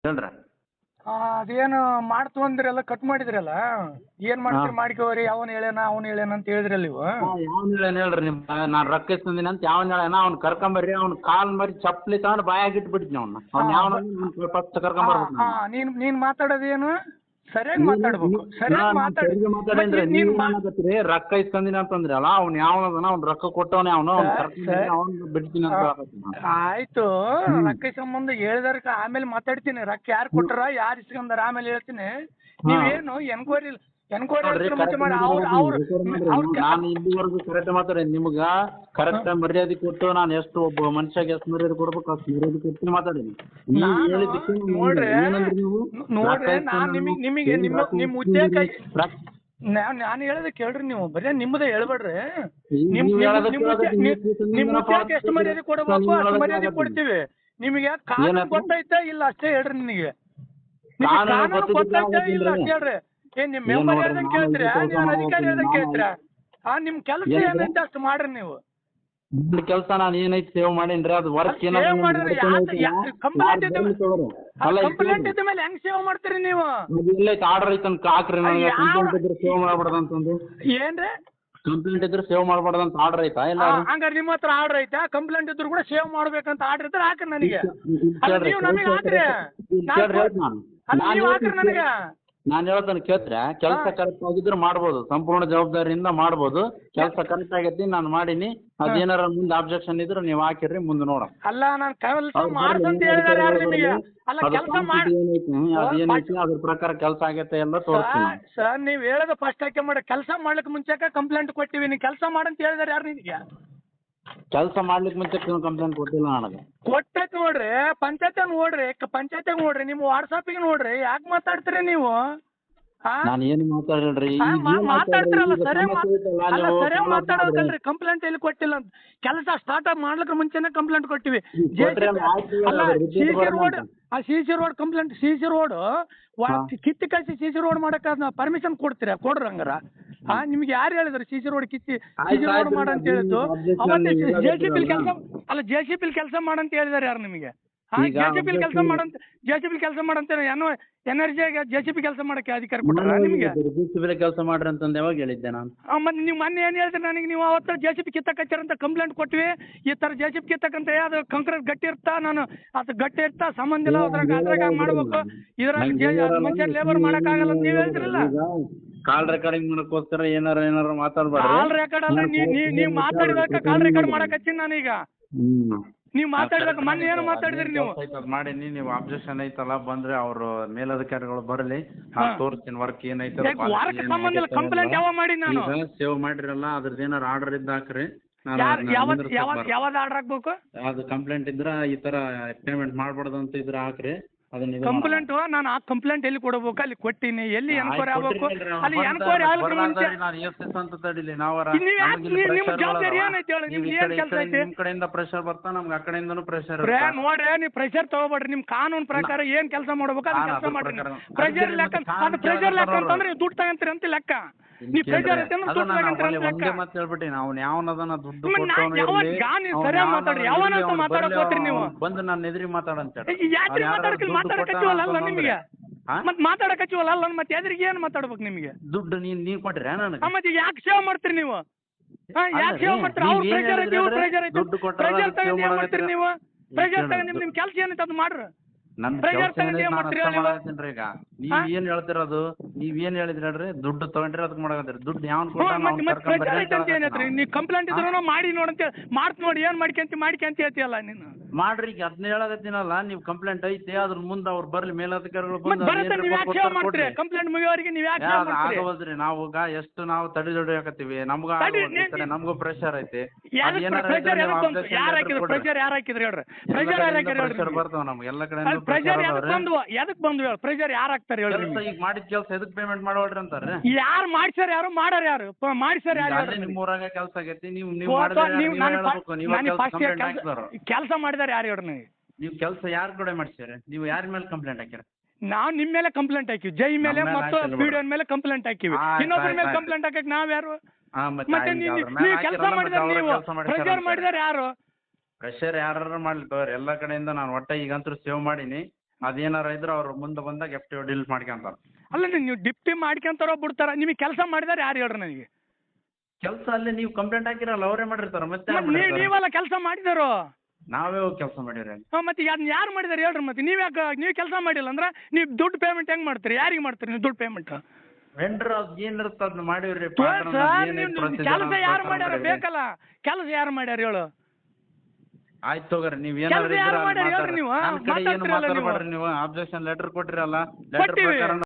ಹೇಳ್ರ ಅದೇನು ಮಾಡ್ತು ಅಂದ್ರಲ್ಲ ಕಟ್ ಮಾಡಿದ್ರಲ್ಲ ಏನು ಮಾಡ್ತೀರಿ ಮಾಡ್ಕೋರಿ ಅವನು ಹೇಳ್ಯಾನ ಅವ್ನು ಹೇಳ್ಯಾನ ಅಂತ ಹೇಳಿದ್ರಲ್ಲ ನೀವು ಯಾವನ್ ಹೇಳೇನ ಹೇಳ್ರಿ ನಿಮ್ಮ ನಾನು ರೊಕ್ಕ ಇಸ್ಕೊಂದಿನಿ ಅಂತ ಯಾವನ್ ಹೇಳ್ಯಾನ ಅವ್ನು ಕರ್ಕೊಂಬರ್ರಿ ಅವ್ನು ಕಾಲ್ ಮರಿ ಚಪ್ಪಲಿ ತಗೊಂಡು ಬಾಯಾಗಿ ಇಟ್ಬಿಡ್ತೀನಿ ಅವ್ನು ಯಾವನ ಫಸ್ಟ್ ಕರ್ಕೊಂಬರ್ಬೇಕು ನೀನು ಮಾತಾಡೋದೇನು ಸರಿಯಾಗಿ ಮಾತಾಡ್ಬೇಕು ಸರಿಯಾಗಿ ಮಾತಾಡೇನ್ರಿ ನೀವು ಏನಾಗತ್ರಿ ರೊಕ್ಕ ಇಸ್ಕೊಂದಿನಿ ಅಂತಂದ್ರಿ ಅಲ್ಲ ಅವ್ನು ಯಾವನದನ ಅವ್ನು ರೊಕ್ಕ ಕೊಟ್ಟವನೇ ಅವ್ನು ಅವ್ನು ಬಿಡ್ತೀನಿ ಅಂತ ಆಯ್ತು ರೊಕ್ಕ ಸಂಬಂಧ ಹೇಳಿದಾರ ಆಮೇಲೆ ಮಾತಾಡ್ತೀನಿ ರೊಕ್ಕ ಯಾರು ಕೊಟ್ಟಾರ ಯಾರು ಇಸ್ಕೊಂಡಾರ ಆಮೇಲೆ ಹೇಳ್ತೀನಿ ನೀವೇನು ಎನ್ಕ್ವೈರಿ ನಾನು ಇಲ್ಲಿವರೆಗೂ ಕರೆಕ್ಟ್ ಮಾತಾಡೇನಿ ನಿಮ್ಗ ಕರೆಕ್ಟ್ ಮರ್ಯಾದೆ ಕೊಟ್ಟು ನಾನು ಎಷ್ಟು ಒಬ್ಬ ಮನುಷ್ಯಗೆ ಎಷ್ಟು ಮರ್ಯಾದೆ ಕೊಡ್ಬೇಕು ಅಷ್ಟು ಮರ್ಯಾದೆ ಕೊಟ್ಟು ಮಾತಾಡೀನಿ ನಿಮಗೆ ನಿಮ್ಮ ಉದ್ದೇಶ ನಾನು ಹೇಳೋದು ಕೇಳ್ರಿ ನೀವು ಬರೀ ನಿಮ್ಮದೇ ಹೇಳ್ಬೇಡ್ರಿ ನಿಮ್ಮ ಉದ್ದೇಶ ಎಷ್ಟು ಮರ್ಯಾದೆ ಕೊಡಬೇಕು ಅಷ್ಟು ಮರ್ಯಾದೆ ಕೊಡ್ತೀವಿ ನಿಮಗೆ ಕಾನೂನು ಗೊತ್ತೈತೆ ಇಲ್ಲ ಅಷ್ಟೇ ಹೇಳ್ರಿ ನಿನಗೆ ಕಾನೂನು ಗೊತ್ತೈತೆ ಇಲ್ಲ ಅಷ್ಟೇ ಹೇಳ್ರಿ ಏನ್ ನಿಮ್ಮ ಮೆಂಬರ್ ಹೇಳ್ದಂಗೆ ಕೇಳ್ತೀರಾ ನೀವು ಅಧಿಕಾರಿ ಹೇಳ್ದಂಗೆ ಕೇಳ್ತೀರಾ ನಿಮ್ ಕೆಲಸ ಏನೈತೆ ಅಷ್ಟು ಮಾಡ್ರಿ ನೀವು ಕೆಲಸ ನಾನು ಏನೈತಿ ಸೇವ್ ಮಾಡೇನ್ರಿ ಅದು ವರ್ಕ್ ಕಂಪ್ಲೇಂಟ್ ಇದ್ದ ಮೇಲೆ ಹೆಂಗ್ ಸೇವ್ ಮಾಡ್ತೀರಿ ನೀವು ಎಲ್ಲೈತಿ ಆರ್ಡರ್ ಐತೆ ಹಾಕ್ರಿ ಕಂಪ್ಲೇಂಟ್ ಇದ್ರೆ ಸೇವ್ ಮಾಡಬಾರ್ದಂತಂದು ಏನ್ರಿ ಕಂಪ್ಲೇಂಟ್ ಇದ್ರೆ ಸೇವ್ ಮಾಡಬಾರ್ದಂತ ಆರ್ಡರ್ ಐತಾ ಇಲ್ಲ ಹಂಗಾರೆ ನಿಮ್ಮ ಹತ್ರ ಆರ್ಡರ್ ಐತಾ ಕಂಪ್ಲೇಂಟ್ ಇದ್ರು ಕೂಡ ಸೇವ್ ಮಾಡ್ಬೇಕಂತ ಆರ್ಡರ್ ಇದ್ರೆ ಹಾಕ್ರಿ ನನಗೆ ನೀವು ನಮಗೆ ಹಾಕ್ರಿ ನೀವು ಹಾಕ್ರಿ ನನಗೆ ನಾನು ಹೇಳ್ತಾನೆ ಕೇಳ್ತ್ರೆ ಕೆಲಸ ಕರೆಕ್ಟ್ ಆಗಿದ್ರೆ ಮಾಡ್ಬೋದು ಸಂಪೂರ್ಣ ಜವಾಬ್ದಾರಿಯಿಂದ ಮಾಡ್ಬೋದು ಕೆಲಸ ಕರೆಕ್ಟ್ ಆಗೈತಿ ನಾನು ಮಾಡೀನಿ ಅದೇನಾರ ಮುಂದೆ ಆಬ್ಜೆಕ್ಷನ್ ಇದ್ರೆ ನೀವು ಹಾಕಿರ್ರಿ ಮುಂದೆ ನೋಡ ಅಲ್ಲ ನಾನು ಕೆಲಸ ಮಾಡ್ತಂತ ಹೇಳಿದಾರೆ ಯಾರು ನಿಮಗೆ ಅಲ್ಲ ಕೆಲಸ ಅದೇನೈತಿ ಅದ್ರ ಪ್ರಕಾರ ಕೆಲಸ ಆಗೈತೆ ಎಲ್ಲ ತೋರಿಸ್ತೀನಿ ಸರ್ ನೀವು ಹೇಳೋದು ಫಸ್ಟ್ ಹಾಕಿ ಮಾಡಿ ಕೆಲಸ ಮಾಡ್ಲಿಕ್ಕೆ ಮುಂಚೆಕ ಕಂಪ್ಲೇಂಟ್ ಕೊಟ್ಟಿವಿ ನೀವು ಕೆಲಸ ಮಾಡಂತ ಹೇಳಿದಾರೆ ಯಾರು ನಿಮಗೆ ಕೆಲಸ ಮಾಡ್ಲಿಕ್ಕೆ ಮುಂಚೆ ಕಂಪ್ಲೇಂಟ್ ಕೊಟ್ಟಿಲ್ಲ ನನಗೆ ಕೊಟ್ಟೈತೆ ನೋಡ್ರಿ ಪಂಚಾಯತ್ಯಾಗ ನೋಡ್ರಿ ನಿಮ್ಮ ವಾಟ್ಸಪ್ಪಿಗೆ ನೋಡ್ರಿ ಯಾಕೆ ಮಾತಾಡ್ತೀರಿ ನೀವು ನಾನು ಏನು ಮಾತಾಡ್ರಿ ಮಾತಾಡ್ತಿರಲ್ಲ ಸರಿಯಾಗಿ ಮಾತಾಡೋದಲ್ರಿ ಕಂಪ್ಲೇಂಟ್ ಎಲ್ಲಿ ಕೊಟ್ಟಿಲ್ಲ ಅಂತ ಕೆಲಸ ಸ್ಟಾರ್ಟ್ ಮಾಡ್ಲಿಕ್ಕೆ ಮುಂಚೆನೆ ಕಂಪ್ಲೇಂಟ್ ಕೊಟ್ಟಿವಿ C C. Road complaint C C. Road ಕಿತ್ತಿ ಕಳಿಸಿ ಸಿ.ಸಿ. ರೋಡ್ ಮಾಡಕ್ಕೆ ಪರ್ಮಿಷನ್ ಕೊಡ್ತೀರಾ ಕೊಡ್ರಿ ಹಂಗಾರ ನಿಮ್ಗೆ ಯಾರು ಹೇಳಿದ್ರು ಸಿ.ಸಿ. ರೋಡ್ ಕಿತ್ತಿ ಸಿ.ಸಿ. ರೋಡ್ ಮಾಡಂತ ಹೇಳಿದ್ದು ಅವತ್ತೇ ಜೆ.ಸಿ.ಬಿ ಕೆಲಸ ಮಾಡಂತ ಹೇಳಿದಾರೆ ಯಾರು ನಿಮಗೆ ಜೆ.ಸಿ.ಬಿ ಕೆಲಸ ಮಾಡಂತ ಎನರ್ಜಿಯಾಗ ಜೆ.ಸಿ.ಬಿ ಕೆಲಸ ಮಾಡಕ್ಕೆ ಅಧಿಕಾರ ಕೊಟ್ಟಾರ ನಿಮಗೆ ಕೆಲಸ ಮಾಡ್ರಿ ಅಂತಂದು ಯಾವಾಗ ಹೇಳಿದ್ದೆ ನಾನು ಮತ್ತೆ ನೀವು ಮೊನ್ನೆ ಏನು ಹೇಳಿದ್ರಿ ನನಗೆ ನೀವು ಅವತ್ತು ಜೆ.ಸಿ.ಬಿ ಕಿತ್ತಕಚ್ಚಾರಂತ ಕಂಪ್ಲೇಂಟ್ ಕೊಟ್ವಿ ಈ ಥರ ಜೆ.ಸಿ.ಬಿ ಕಿತ್ತಕ್ಕಂತ ಯಾವ್ದು ಕಾಂಕ್ರೀಟ್ ಗಟ್ಟಿ ಇರ್ತಾ ನಾನು ಅದು ಗಟ್ಟಿ ಇರ್ತಾ ಸಂಬಂಧ ಇಲ್ಲ ಅದ್ರಾಗ ಮಾಡ್ಬೇಕು ಇದ್ರಾಗ ಮನುಷ್ಯ ಲೇಬರ್ ಮಾಡಕ್ಕಾಗಲ್ಲ ಅಂತ ನೀವು ಹೇಳ್ತಿರಲ್ಲ ಕಾಲ್ ರೆಕಾರ್ಡಿಂಗ್ ಮಾಡಕ್ಕೋಸ್ಕರ ಏನಾರ ಮಾತಾಡ್ಬಾರ್ದು ಕಾಲ್ ರೆಕಾರ್ಡ್ ಅಲ್ಲ ನೀವು ಮಾತಾಡಿದಾಗ ಕಾಲ್ ರೆಕಾರ್ಡ್ ಮಾಡಕ್ ಹಚ್ಚಿನಿ ನಾನೀಗ ನೀವು ಮಾತಾಡಿದಾಗ ಮೊನ್ನೆ ಏನು ಮಾತಾಡಿದ್ರಿ ನೀವು ಮಾಡೀನಿ ನೀವು ಅಬ್ಜೆಕ್ಷನ್ ಐತಲ್ಲ ಬಂದ್ರೆ ಅವರು ಮೇಲಧಿಕಾರಿಗಳು ಬರಲಿ ತೋರಿಸ್ತೀನಿ ವರ್ಕ್ ಏನೈತೆ ವರ್ಕ್ ಸಂಬಂಧ ಇಲ್ಲ ಕಂಪ್ಲೇಂಟ್ ಯಾವ ಮಾಡಿ ನಾನು ಸೇವ್ ಮಾಡಿರಲ್ಲ ಅದ್ರದ್ದು ಏನಾರು ಆರ್ಡರ್ ಇದ್ದ ಹಾಕ್ರಿ ಯಾವ್ದು ಆರ್ಡರ್ ಹಾಕ್ಬೇಕು ಅದು ಕಂಪ್ಲೇಂಟ್ ಇದ್ರ ಈ ತರ ಪೇಮೆಂಟ್ ಮಾಡ್ಬಾರ್ದು ಅಂತ ಇದ್ರ ಹಾಕ್ರಿ ಕಂಪ್ಲೇಂಟ್ ನಾನು ಆ ಕಂಪ್ಲೇಂಟ್ ಎಲ್ಲಿ ಕೊಡಬೇಕು ಅಲ್ಲಿ ಕೊಟ್ಟಿನಿ ಎಲ್ಲಿ ಎನ್ಕ್ವೈರಿ ಆಗ್ಬೇಕು ಅಲ್ಲಿ ಎನ್ಕ್ವೈರಿ ಆಗ್ಲಿಕ್ಕೆ ಮುಂಚೆ ನಿಮ್ಮ ಜವಾಬ್ದಾರಿ ಏನೈತಿ ಹೇಳಿ ನಿಮ್ಗೆ ಏನ್ ಕೆಲಸ ಐತಿ ನಿಮ್ ಕಡೆಯಿಂದ ಪ್ರೆಷರ್ ಬರ್ತಾ ನಮ್ಗೆ ಆ ಕಡೆಯಿಂದನೂ ಪ್ರೆಷರ್ ನೋಡ್ರಿ ನೀವು ಪ್ರೆಷರ್ ತಗೋಬೇಡ್ರಿ ನಿಮ್ ಕಾನೂನು ಪ್ರಕಾರ ಏನ್ ಕೆಲಸ ಮಾಡ್ಬೇಕು ಅದು ಕೆಲಸ ಮಾಡ್ರಿ ಪ್ರೆಷರ್ ಲೆಕ್ಕ ಅದು ಪ್ರೆಷರ್ ಲೆಕ್ಕ ಅಂತಂದ್ರೆ ನೀವು ದುಡ್ಡು ತಗಂತೀರಿ ಅಂತ ಲೆಕ್ಕ ನೀವು ಪ್ರೆಷರ್ ಐತೆ ಅಂದ್ರೆ ದುಡ್ಡು ತಗಂತೀರಿ ಅಂತ ಲೆಕ್ಕ ಮತ್ತೆ ಹೇಳ್ಬಿಟ್ಟಿ ನಾವು ಯಾವನದನ್ನ ದುಡ್ಡು ಸರಿಯಾಗಿ ಮಾತಾಡ್ರಿ ಯಾವನಂತ ಮಾತಾಡಕೋತ್ರಿ ನೀವು ಬಂದು ನಾನು ಎದುರಿ ಮಾತಾಡಂತ ಯಾಕ್ರಿ ಮಾತಾಡಕತ್ತಿವಲ್ಲ ಅಲ್ಲ ನಿಮಗೆ ಮತ್ತೆ ಮಾತಾಡಕತ್ತಿವಲ್ಲ ಅಲ್ಲ ಮತ್ತೆ ಎದುರಿಗೆ ಏನು ಮಾತಾಡ್ಬೇಕು ನಿಮಗೆ ದುಡ್ಡು ನೀನ್ ಕೊಟ್ರೆ ನನಗೆ ಮತ್ತೆ ಯಾಕೆ ಸೇವ್ ಮಾಡ್ತೀರಿ ನೀವು ಯಾಕೆ ಸೇವ್ ಮಾಡ್ತೀರಿ ಅವ್ರು ಪ್ರೆಷರ್ ಐತಿ ಇವ್ರು ಪ್ರೆಷರ್ ಐತಿ ಪ್ರೆಷರ್ ತಗೊಂಡು ಏನ್ ಮಾಡ್ತೀರಿ ನೀವು ಪ್ರೆಷರ್ ತಗೊಂಡು ನಿಮ್ ಕೆಲಸ ಏನೈತೆ ಅದು ಮಾಡ್ರಿ ಈಗ ನೀವ್ ಏನ್ ಹೇಳ್ತಿರೋದು ನೀವ್ ಏನ್ ಹೇಳಿದ್ರಿ ಹೇಳ್ರಿ ದುಡ್ಡು ತಗೊಂಡ್ರಿ ಅದಕ್ಕೆ ಮಾಡಕತ್ತೀರಿ ದುಡ್ಡು ನೀವು ಕಂಪ್ಲೇಂಟ್ ಇದ್ರು ಮಾಡಿ ನೋಡಂತ ಮಾಡ್ತ ನೋಡಿ ಏನ್ ಮಾಡ್ಕೊಂತ ಹೇಳ್ತೀಯಲ್ಲ ನೀನು ಮಾಡ್ರಿ ಈಗ ಅದನ್ನ ಹೇಳಕತ್ತೀನಲ್ಲ ನೀವು ಕಂಪ್ಲೇಂಟ್ ಐತಿ ಅದ್ರ ಮುಂದೆ ಅವ್ರು ಬರ್ಲಿ ಮೇಲಧಿಕಾರಿಗಳು ಕಂಪ್ಲೇಂಟ್ ಮುಗಿಯೋರಿಗೆ ನೀವು ಆಗವಲ್ರಿ ನಾವು ಎಷ್ಟು ನಾವು ತಡೆ ಹಾಕತ್ತೀವಿ ನಮ್ಗೂ ಪ್ರೆಷರ್ ಐತಿ ಪ್ರೆಷರ್ ಬರ್ತಾವ ನಮ್ಗೆ ಎಲ್ಲ ಕಡೆ ಪ್ರೆಷರ್ ಎದಕ್ ಬಂದ್ವು ಪ್ರೆಷರ್ ಯಾರು ಹಾಕ್ತಾರೆ ಹೇಳ್ರಿ ಈಗ ಮಾಡಿದ ಕೆಲಸ ಎದಕ್ ಪೇಮೆಂಟ್ ಮಾಡೋಳ್ರಿ ಅಂತಾರೆ ಯಾರು ಮಾಡ್ಸ್ಯಾರ ಯಾರು ಮಾಡಾರ ಯಾರು ಮಾಡ್ಸ್ಯಾರ ಯಾರು ನಿಮ್ಮ ಊರಾಗ ಕೆಲಸ ಆಗೈತಿ ನೀವು ಕೆಲಸ ಮಾಡಿದಾರೆ ಯಾರು ಹೇಳ್ರಿ ನೀವು ಕೆಲಸ ಯಾರ ಕಡೆ ಮಾಡ್ಸ್ಯಾರ ನೀವು ಯಾರ ಮೇಲೆ ಕಂಪ್ಲೇಂಟ್ ಹಾಕ್ಯಾರ ನಾವು ನಿಮ್ಮ ಮೇಲೆ ಕಂಪ್ಲೇಂಟ್ ಹಾಕಿವಿ ಜೈ ಮೇಲೆ ಮತ್ತು ವಿಡಿಯೋ ಮೇಲೆ ಕಂಪ್ಲೇಂಟ್ ಹಾಕಿವಿ ಇನ್ನೊಬ್ಬರ ಮೇಲೆ ಕಂಪ್ಲೇಂಟ್ ಹಾಕಕ್ ನಾವ್ ಯಾರು ಮತ್ತೆ ನೀವು ಕೆಲಸ ಮಾಡಿದಾರೆ ನೀವು ಪ್ರೆಷರ್ ಮಾಡಿದಾರೆ ಯಾರು ಪ್ರೆಷರ್ ಯಾರು ಮಾಡ್ಲಿ ತಗೋರಿ ಎಲ್ಲ ಕಡೆಯಿಂದ ನಾನು ಒಟ್ಟ ಈಗಂತೂ ಸೇವ್ ಮಾಡೀನಿ ಅದೇನಾರ ಇದ್ರೆ ಅವ್ರು ಮುಂದೆ ಬಂದಾಗ ಎಫ್ ಟಿ ಒ ಡಿಲೀಟ್ ಮಾಡ್ಕೊಂತಾರ. ಅಲ್ಲ ನೀವು ಡಿಪ್ಟಿ ಮಾಡ್ಕೊಂತಾರೋ ಬಿಡ್ತಾರ, ನಿಮಗೆ ಕೆಲಸ ಮಾಡಿದಾರೆ ಯಾರು ಹೇಳ್ರಿ ನನಗೆ? ಕೆಲಸ ಅಲ್ಲಿ ನೀವು ಕಂಪ್ಲೇಂಟ್ ಹಾಕಿರಲ್ಲ ಅವರೇ ಮಾಡಿರ್ತಾರ, ಮತ್ತೆ ಯಾರ್ ಮಾಡಿರ್ತಾರೆ? ನೀವೆಲ್ಲ ಕೆಲಸ ಮಾಡಿದಾರೋ? ನಾವೇ ಹೋಗಿ ಕೆಲಸ ಮಾಡಿರಿ. ಹಾಂ ಮತ್ತೆ ಅದನ್ನ ಯಾರು ಮಾಡಿದಾರೆ ಹೇಳ್ರಿ? ಮತ್ತೆ ನೀವು ಯಾಕೆ ನೀವು ಕೆಲಸ ಮಾಡಿಲ್ಲ ಅಂದ್ರೆ ನೀವು ದುಡ್ಡು ಪೇಮೆಂಟ್ ಹೆಂಗೆ ಮಾಡ್ತೀರಿ? ಯಾರಿಗೆ ಮಾಡ್ತೀರಿ ನೀವು ದುಡ್ಡು ಪೇಮೆಂಟ್? ವೆಂಡ್ರ್ ಅದ್ ಏನಿರುತ್ತೆ ಅದನ್ನ ಮಾಡಿವ್ರಿ. ಕೆಲಸ ಯಾರು ಮಾಡ್ಯಾರ ಬೇಕಲ್ಲ? ಕೆಲಸ ಯಾರು ಮಾಡ್ಯಾರ ಹೇಳು? ಆಯ್ತು ತಗೋರಿ, ನೀವ್ ಕೆಲ್ಸ ಯಾರ್ ಮಾಡ್ಯಾರ ಹೇಳ್ರಿ ನೀವು? ಏನಾದ್ರು ಏನು ಮಾತಾಡ್ತಿರಲ್ಲ ನೀವು. ಮಾತಾಡ್ಬೇಡ್ರಿ ನೀವು. ಅಬ್ಜೆಕ್ಷನ್ ಲೆಟರ್ ಕೊಟ್ಟಿರಲ್ಲ, ಲೆಟರ್ ಕೊಟ್ಟಿವಿ. ಪ್ರಕಾರ